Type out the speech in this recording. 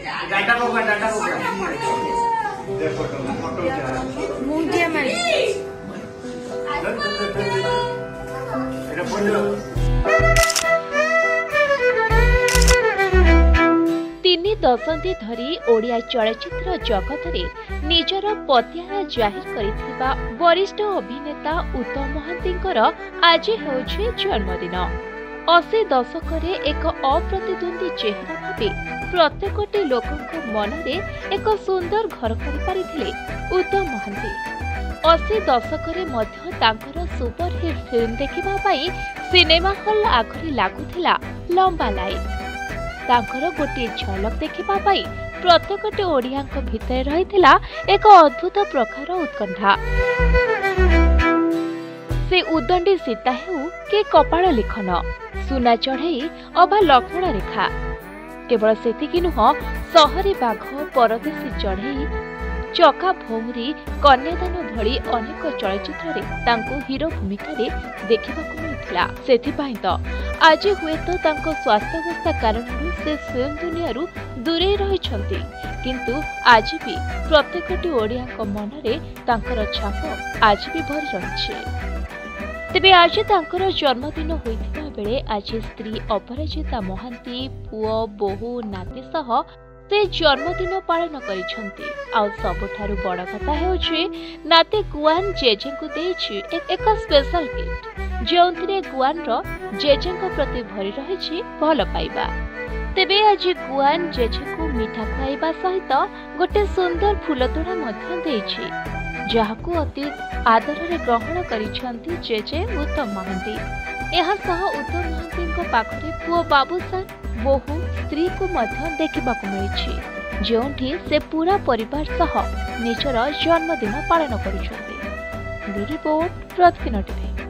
Data मुंडिया मारी तीन दशंधि धरी ओडिया चलचित्र जगत में निजर पतियारा जाहिर करिथिबा वरिष्ठ अभिनेता उत्तम महांतींकर आज होछि जन्मदिन। 80 दशक एक अप्रतिद्वंदी चेहरा भावे प्रत्येकटी लोकंक मनरे एक सुंदर घर करिपारिथिले उत्तम महांती। 80 दशक सुपरहिट फिल्म देखिबा पाई सिनेमा हॉल आखरी लागुथिला लंबा लाइन। तांकर गोटे झलक देखिबा पाई प्रत्येकटी ओडियाक भितर रहिथिला एक अद्भुत प्रकार उत्कंठा। से उदंडी सीता हेउ के कपाळ लिखन सुना चढ़ई अबा लक्ष्मण रेखा केवल सेतिकी नुह सहरी बाघ परदेशी चढ़ई चका भौरी कन्यादान भली अनेक चलचित्र तांको हीरो भूमिका देखिबाकू मिलथिला। सेथिपाई तो आज हुए तो तांको स्वास्थ्यावस्था कारण से फिल्म दुनिया दूरे रहिछंती, किंतु आज भी प्रत्येकटी ओडियाक मनरे तांकर छाप आज भी भरी रहिछि। तेबे आज तांकर जन्मदिन होइथिबा बेले आज स्त्री अपराजिता महांती पुओ बोहू नाती सह से जन्मदिन पालन करिछंती। आ सबठारु बड़ कथा हेउछि नाती गुआन जेजेंकु देछि एक स्पेशल गिफ्ट जोंथिरे गुआन रो जेजेंक प्रति भरी रहिछि भल पाइबा। तेबे आज गुआन जेजेंकु मिठा खाइबा सहित गोटे सुंदर फूलतोड़ा मध्य देछि, जहाकू अति आदर रे ग्रहण करिछंती जेजे उत्तम महांती। एहा सह उत्तम महांती पाखरे पुओ बाबूसान बहु स्त्री को मध्य देखिबाकू मिलिछि, जोंठी से पूरा परिवार सह निजर जन्मदिन पालन करुछंती। रिपोर्ट प्रतिदिन टीवी।